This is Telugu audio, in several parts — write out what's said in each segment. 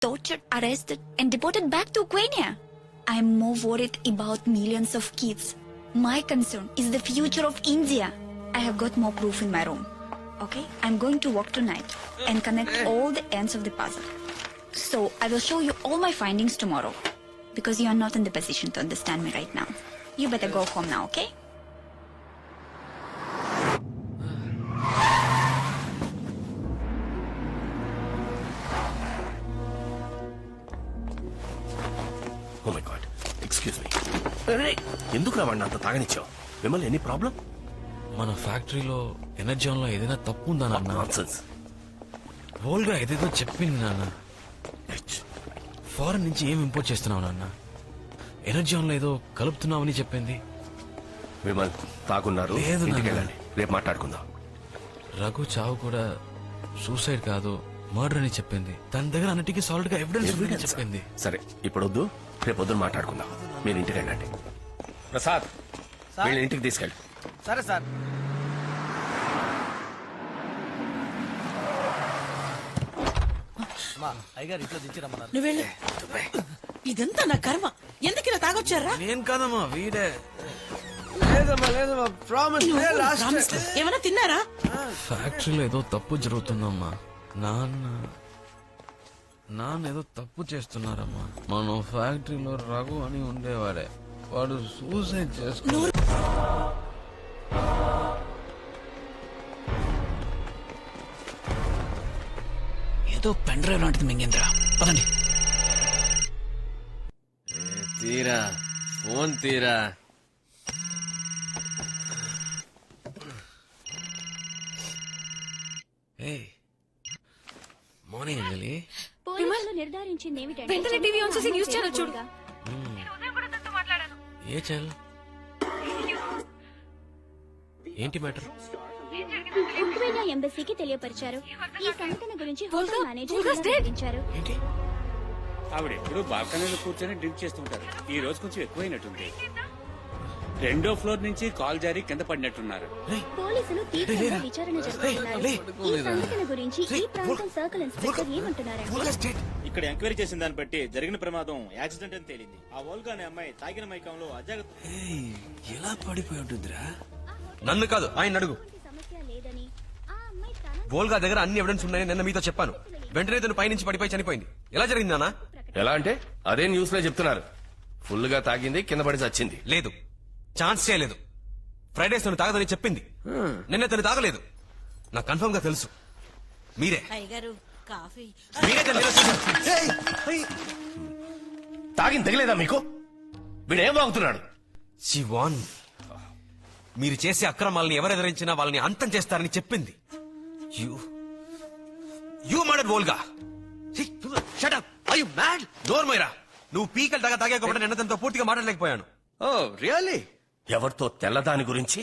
tortured, arrested, and deported back to Ukraine. I'm more worried about millions of kids. My concern is the future of India. I have got more proof in my room. Okay? I'm going to work tonight and connect all the ends of the puzzle. So I will show you all my findings tomorrow. Because you are not in the position to understand me right now. You better go home now, okay? Oh my God. Excuse me. ఎందుకు రావండి అంత తాగనిచ్చావు? మిమ్మల్ని ఎనీ ప్రాబ్లం? మన ఫ్యాక్టరీలో ఎనర్జాన్ లో ఏదైనా తప్పు ఉందా నాన్న? నాన్సెన్స్. వోల్గా ఏదేదో చెప్పింది నాన్న. ఫారెన్ నుంచి ఏం ఇంపోర్ట్ చేస్తున్నావు నాన్న? ఎనర్జాన్ లో ఏదో కలుపుతున్నావని చెప్పింది. విమల్ తాగున్నారు. లేదు ఇంటికి నాన్న. వెళ్ళండి. రేపు మాట్లాడుకుందాం. రఘు చావు కూడా సూసైడ్ కాదు మర్డర్ అని చెప్పింది. తన దగ్గర అన్నిటికీ సాలిడ్ గా ఎవిడెన్స్ ఉందని చెప్పింది. సరే ఇప్పుడు వద్దు, రేపు పొద్దున మాట్లాడుకుందాం. మీరు ఇంటికి వెళ్ళండి. ప్రసాద్ వీళ్ళని ఇంటికి తీసుకెళ్ళి. సరే సార్. అయ్యగారు ఇంట్లో దించిరమ్మన్నారు. నువ్వు వెళ్ళు. ఇదంతా నా కర్మ. ఎందుకు ఇలా తాగొచ్చారా? నేను కాదమ్మా, వీడే. లేదమ్మా ప్రామిస్. ఏమైనా తిన్నారా? ఫ్యాక్టరీలో ఏదో తప్పు జరుగుతుందమ్మా. నాన్న ఏదో తప్పు చేస్తున్నారమ్మా. మనం ఫ్యాక్టరీలో రఘు అని ఉండేవాడే, వాడు సూసైడ్ చేసుకున్నాడు. ఏదో పెన్ డ్రైవ్ లాంటిది మింగేంద్రా. పదండి. తీరా ఫోన్ తీరా. మార్నింగ్ అంజలి. పోలీసులు నిర్ధారించింది ఏమిటంటే వెంటనే టీవీ ఆన్ చేసి న్యూస్ ఛానల్ చూడు. ఏ ఛానల్? ఏంటి మ్యాటర్? ఉక్రెయిన్ ఎంబసీకి తెలియపరిచారు. ఈ సంఘటన గురించి హోటల్ మేనేజర్ వివరించారు. ఏంటి? ఆవిడ ఎప్పుడు బాల్కనీలో కూర్చొని డ్రింక్ చేస్తుంటారు. ఈ రోజు కొంచెం ఎక్కువైనట్టుంది. రెండో ఫ్లోర్ నుంచి కాల్ జారి కింద పడినట్టున్నారు. పోలీసులు తీవ్రంగా విచారణ జరుపుతున్నారు. ఈ సంఘటన గురించి ఈ ప్రాంతం సర్కిల్ ఇన్స్పెక్టర్ ఏమంటున్నారంటే, ఇక్కడ ఎంక్వైరీ చేసిన దాన్ని బట్టి జరిగిన ప్రమాదం యాక్సిడెంట్ అని తేలింది. ఆ వోల్గా అనే అమ్మాయి తాగిన మైకంలో అజాగ్రత్త. ఎలా పడిపోయి ఉంటుందిరా? నన్ను కాదు, ఆయన అడుగు. సమస్య లేదని ఆ అమ్మాయి తన బోల్గా దగ్గర అన్ని ఎవిడెన్స్ ఉన్నాయని నిన్న మీతో చెప్పాను. వెంటనే తను పైనుంచి పడిపోయి చనిపోయింది. ఎలా జరిగింది నాన్న? ఎలా అంటే అదే న్యూస్ లో చెప్తున్నారు. ఫుల్ గా తాగింది, కింద పడి చచ్చింది. లేదు, ఛాన్స్ చేయలేదు. ఫ్రైడేస్ తను తాగదని చెప్పింది. నిన్న తను తాగలేదు. నాకు కన్ఫర్మ్ గా తెలుసు. మీరే అయ్యగారు కాఫీ. మీరే తను నిన్న చూశారు. తాగింది తగలేదా మీకు? వీడేం వాగుతున్నాడు? శివాన్, మీరు చేసే అక్రమాలని ఎవరెదిరించినా వాళ్ళని అంతం చేస్తారని చెప్పింది. You murdered Volga. Shut up. Are you mad? నోర్మోయరా, నువ్వు పీకలు తాగా కాబట్టి నిన్న తనతో పూర్తిగా మాట్లాడలేకపోయాను. ఓ రియల్లీ? ఎవరితో తెల్లదాని గురించి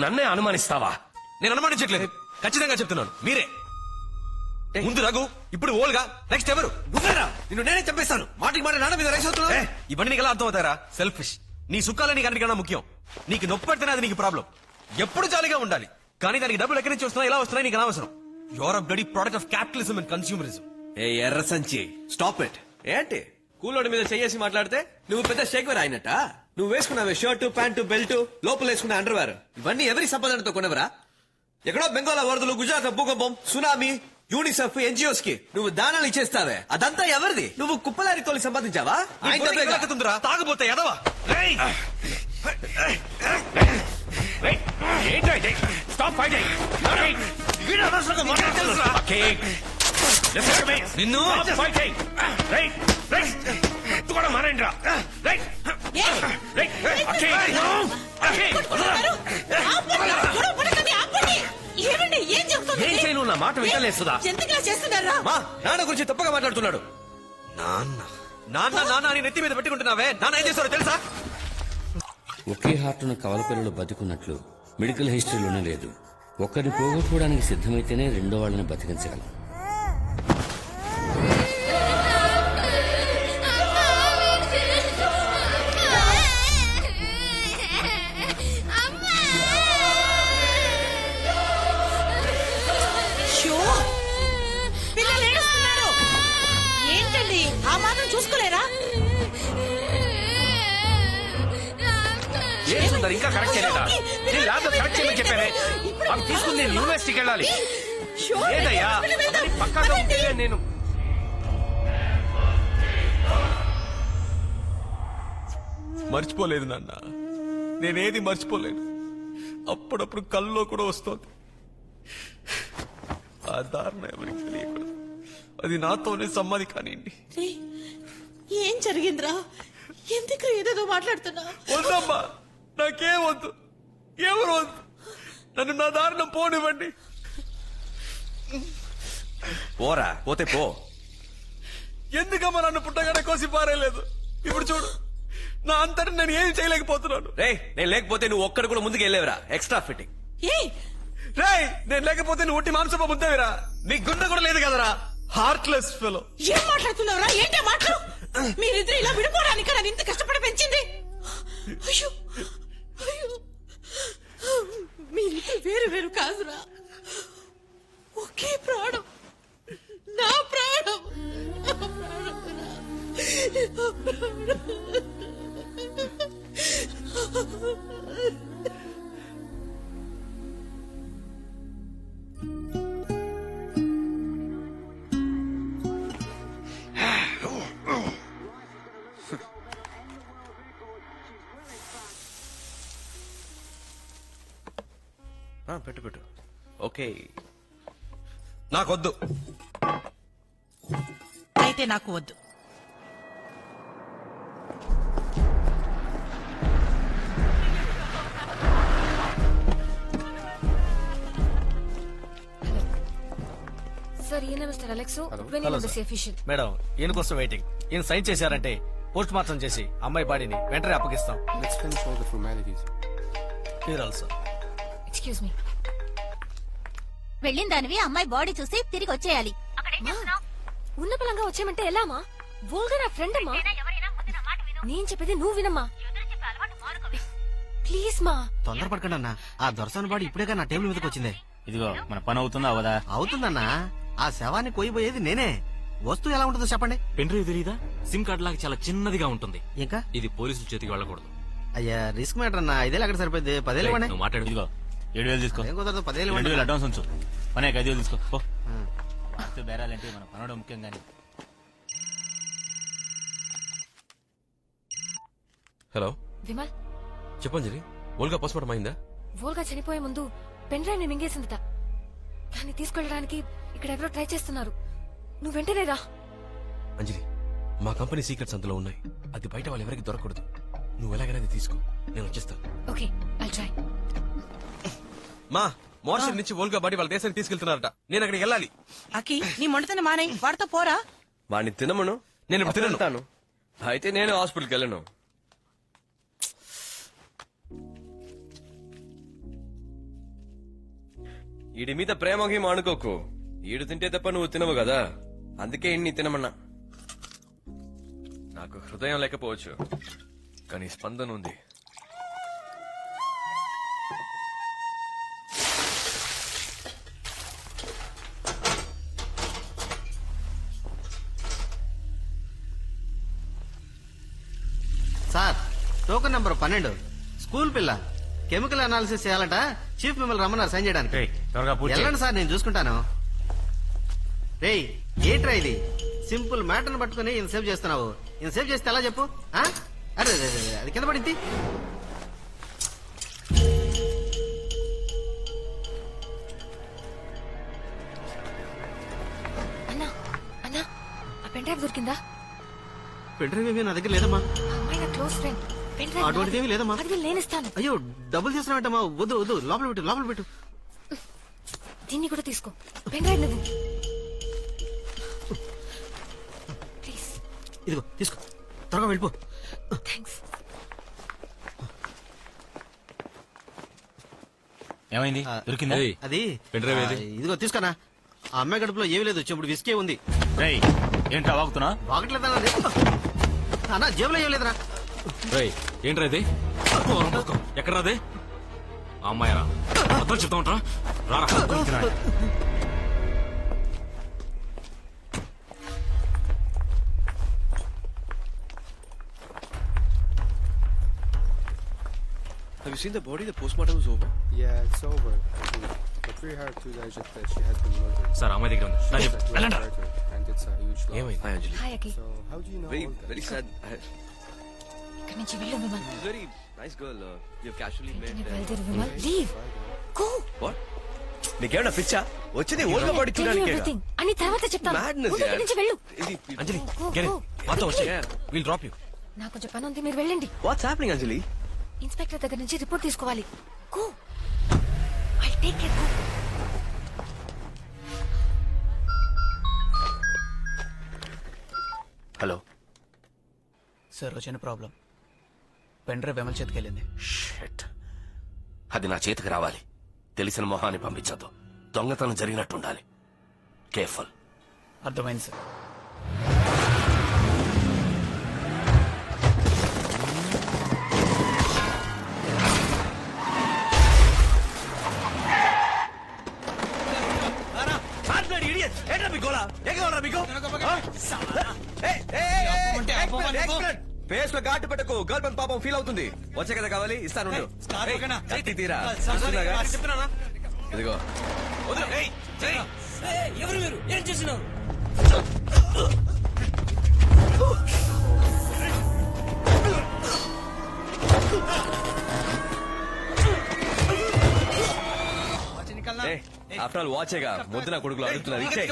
నన్నే అనుమానిస్తావా? నేను అనుమానించట్లేదు, ఖచ్చితంగా చెప్తున్నాను. మీరే. ముందు రఘు, ఇప్పుడు ఓల్గా, నెక్స్ట్ ఎవరు? నువ్వేరా. నిన్ను నేనే చంపేస్తాను. మాటికి మాట నాన్న మీద రైస్ అవుతున్నా. ఇవన్నీ నీకు ఎలా అర్థం అవుతారా? సెల్ఫిష్. నీ సుఖాలే నీకు అన్నిటికన్నా ముఖ్యం. నీకు నొప్పి పెడితేనే అది నీకు ప్రాబ్లం. ఎప్పుడు జాలీగా ఉండాలి, కానీ దానికి డబ్బులు ఎక్కడి నుంచి వస్తున్నాయి, ఎలా వస్తున్నాయి నీకు అనవసరం. Your a bloody product of capitalism and consumerism. ఏ ఎర్ర సంచి, స్టాప్ ఇట్. ఏంటి కూలోడి మీద చెయ్యేసి మాట్లాడితే నువ్వు పెద్ద షేక్వేర్ అయినట్ట? నువ్వు వేసుకున్నావే షర్టు, ప్యాంటు, బెల్ట్, లోపల వేసుకున్న అండర్వేర్, ఇవన్నీ ఎవరి సంపాదనతో కొనవరా? ఎక్కడో బెంగాల్ వరదలు, గుజరాత్ భూకంపం, సునామీ, యూనిసెఫ్, ఎన్జిఓస్ కి నువ్వు దానాలు ఇచ్చేస్తావే, అదంతా ఎవరిది? నువ్వు కుప్పలారి తోలి సంపాదించావా? తాగబోతే ఎదవా. నిన్ను ఏం చేయను? నా మాట వింటలేస్తుందా? నాన్న గురించి తప్పగా మాట్లాడుతున్నాడు. నాన్న నాన్న నాన్న అని నెత్తి మీద పెట్టుకుంటున్నావే. నాన్న ఏం చేస్తారో తెలుసా? ఒకే హార్టును కవలపిల్లలు బతుకున్నట్లు మెడికల్ హిస్టరీలోనే లేదు. ఒకరిని పోగొట్టుకోవడానికి సిద్ధమైతేనే రెండో వాళ్ళని బతికించగలం. పిల్లలు ఏడుస్తున్నారు. ఆ మాత్రం చూసుకోలేరా? ఏం సుందర్ ఇంకా కరెక్ట్ చేయలేదా? నేను ల్యాబ్ కరెక్ట్ చేయమని చెప్పానే. అవి తీసుకుని నేను యూనివర్సిటీకి వెళ్ళాలి. ఏదయ్యా పక్కాగా ఉంటే నేను మర్చిపోలేదు నాన్న, నేనేది మర్చిపోలేను. అప్పుడప్పుడు కల్లో కూడా వస్తోంది. ఆ దారుణం ఎవరికి తెలియకూడదు. అది నాతోనే సమ్మతి కానివ్వండి. రేయ్, ఏం జరిగిందిరా? ఎందుకు ఏదేదో మాట్లాడుతున్నా? వద్దమ్మా, నాకేం వద్దు, ఎవరు వద్దు. నన్ను నా దారుణం పోనివ్వండి. పోరా, పోతే పో. ఎందుకమ్మా నన్ను పుట్టగానే కోసి పారేయలేదు? ఇప్పుడు చూడు, నా అంతటి నేను ఏం చేయలేకపోతున్నాను. రే, నేను లేకపోతే నువ్వు ఒక్కడు కూడా ముందుకు వెళ్ళేవరా? Extra fitting. ఏయ్, రేయ్, నేను లేకపోతే నువ్వు ఒట్టి మాంసప ముద్దవిరా. నీ గుండె కూడా లేదు కదరా, హార్ట్లెస్ ఫెలో. ఏం మాట్లాడుతున్నావురా? ఏంటే మాటలు? మీరిద్దరు ఇలా విడిపోవడానికి నన్ను ఇంత కష్టపడి పెంచింది. అయ్యో అయ్యో, మీరిద్దరు వేరు వేరు కాదురా, ఒకే ప్రాణం. నా ప్రాణం, నా ప్రాణంరా. నా ప్రాణం. పెట్టు పెట్టు. ఓకే, నాకొద్దు. అయితే నాకు వద్దు. సార్, ఈయన మిస్టర్ అలెక్స్, అఫీషియల్. మేడం, ఈయన కోసం వెయిటింగ్. ఈయన సైన్ చేశారంటే పోస్ట్ మార్టం చేసి అమ్మాయి బాడీని వెంటనే అప్పగిస్తాం. Here also. Excuse me. వెళ్ళిన దానివి అమ్మాయి బాడీ చూసి తిరిగి వచ్చేయాలి. ఉన్న పలంగా వచ్చేయమంటే ఎలామా? వోల్గా నా ఫ్రెండ్ అమ్మా. నేను చెప్పేది నువ్వు వినమ్మా. ప్లీజ్ మా. తొందరపడకండి అన్న, ఆ దొరసాని బాడీ ఇప్పుడేగా నా టేబుల్ మీదకి వచ్చింది. ఇదిగో మన పని అవుతుందా అవదా? అవుతుందన్నా, ఆ శవాన్ని కొయ్యబోయేది నేనే. వస్తువు ఎలా ఉంటుందో చెప్పండి. పెన్ డ్రైవ్ తెలీదా? సిమ్ కార్డ్ లాగా చాలా చిన్నదిగా ఉంటుంది. ఇంకా ఇది పోలీసుల చేతికి వెళ్ళకూడదు. అయ్యా, రిస్క్ మ్యాటర్ అన్న. 5,000 అక్కడ సరిపోయింది, 10,000 ఇవ్వండి. నువ్వు మాట్లాడు. ఇదిగో 7,000 తీసుకో. ఏం కుదరదు, 10,000 ఇవ్వండి. 2,000 అడ్వాన్స్ ఉంచు. పనే 5,000 తీసుకో. పో. బేరాలంటే మన పనడం ముఖ్యం గానీ. హలో విమల్, చెప్పండి. ఓల్గా పోస్ట్మార్టం అయిందా? వోల్గా చనిపోయే ముందు పెన్ డ్రైవ్ ని మింగేసిందట. దాన్ని తీసుకెళ్ళడానికి ఇక్కడ ఎవరో ట్రై చేస్తున్నారు. నువ్వు వెంటనే రా. అంజలి, మా కంపెనీ సీక్రెట్స్ అందులో ఉన్నాయి. అది బయట వాళ్ళు ఎవరికి దొరకకూడదు. నువ్వు ఎలాగైనా అది తీసుకో, నేను వచ్చేస్తాను. Okay, I'll try. మా మోర్షల్ నుంచి ఓల్గా బాడీ వాళ్ళ దేశానికి తీసుకెళ్తున్నారట. నేను అక్కడికి వెళ్ళాలి. అకి, నీ మొండతన మానే, వాడితో పోరా. వాడిని తినమను. నేను ఇప్పుడు తినను. తింటాను. అయితే నేను హాస్పిటల్కి వెళ్ళను. ఈడి మీద ప్రేమకి మానుకోకు. ఈడు తింటే తప్ప నువ్వు తినవు కదా, అందుకే ఇన్ని తినమన్నా. నాకు హృదయం లేకపోవచ్చు, కానీ స్పందన ఉంది. సార్, టోకెన్ నెంబర్ 12, స్కూల్ పిల్ల. కెమికల్ అనాలిసిస్ చేయాలట. చీఫ్ మిమ్మల్ని రమ్మన్నారు సైన్ చేయడానికి. వెళ్ళండి సార్, నేను చూసుకుంటాను. రేయ్, ఏంట్రా ఇది? సింపుల్ మ్యాటర్ని పట్టుకుని ఈయన సేవ్ చేస్తున్నావు. ఈయన సేవ్ చేస్తే ఎలా చెప్పు? ఆ? అరే అరే, అరే, అది కింద పడింది. అన్నా అన్నా, ఆ పెన్ డ్రైవ్ దొరికిందా? పెన్ డ్రైవ్ ఏమీ నా దగ్గర లేదమ్మా. ఆ అమ్మాయి నా క్లోజ్ ఫ్రెండ్. పెన్ అటువంటిది ఏమీ లేదమ్మా. అది నేను ఇస్తాను. అయ్యో, డబ్బులు చేస్తున్నావంటమ్మా. వద్దు వద్దు, లోపల పెట్టు, లోపల పెట్టు. దీన్ని కూడా తీసుకో. పెన్ డ్రైవ్ నువ్వు ప్లీజ్. ఇదిగో తీసుకో, త్వరగా వెళ్ళిపో. థ్యాంక్స్. ఏమైంది? దొరికిందా? అది పెన్ డ్రైవ్ ఏది? ఇదిగో తీసుకోనా. ఆ అమ్మాయి గడుపులో ఏమీ లేదు, ఇప్పుడు విస్కే ఉంది. రేయ్, ఏంట్రా వాగుతున్నా? వాగట్లేదన్నా. అన్నా, జేబులో ఏం లేదరా. ఏంట్రా ఇది? ఎక్కడా అదే? అమ్మాయిరా, అర్థం చెప్తా ఉంటారా? రారా. Have you seen the body? The postmortem is over. Yeah, it's over. I think. But we heard too that she has been murdered. Sir అమ్మాయి దగ్గర ఉంది నా చెప్పు. That was వెళ్ళండి. murdered, and it's a huge loss. Hi, Anjali. Hi Akhi So how do you know Very, all that? very sad. ఇక్కడి నుంచి వెళ్ళు Vimal She's very nice girl. You've casually met. నీ బయలుదేరు విమల్ లీవ్ గో What? నీకేమన్నా పిచ్చా? వచ్చింది ఓల్గా బాడీ టెల్ యూ చూడడానికి. ఎవ్రీథింగ్ అని తర్వాత చెప్తాను Madness, ముందు ఇక్కడి yeah. నుంచి వెళ్ళు అంజలి Go, get it. go. మాతో వచ్చే Yeah. Will drop you. నాకు కొంచెం పని ఉంది మీరు వెళ్ళండి What's happening, Anjali? ఇన్స్పెక్టర్ దగ్గర నుంచి రిపోర్ట్ తీసుకోవాలి go I take it go hello sir వచ్చిన ప్రాబ్లం పెన్ డ్రైవ్ వెమల్ చేతికెళ్ళింది. షిట్. అది నా చేతికి రావాలి. తెలిసిన మొహాన్ని పంపించద్దు. దొంగతనం జరిగినట్టు ఉండాలి. కేర్ఫుల్. అర్థమైంది సార్. ఫేస్ లో ఘాటు పెట్టకు. గర్ల్ ఫ్రెండ్ పాపం ఫీల్ అవుతుంది. వచ్చే కదా కావాలి ఇస్తాను. కత్తి తీరా. చూస్తున్నాగా? ఇదిగో. ఎవరు మీరు ఏం చేసినావు? ఆఫ్టర్ ఆల్ వాచేగా ముద్దు నా కొడుకులు అడుగుతున్నారు. ఇచ్చే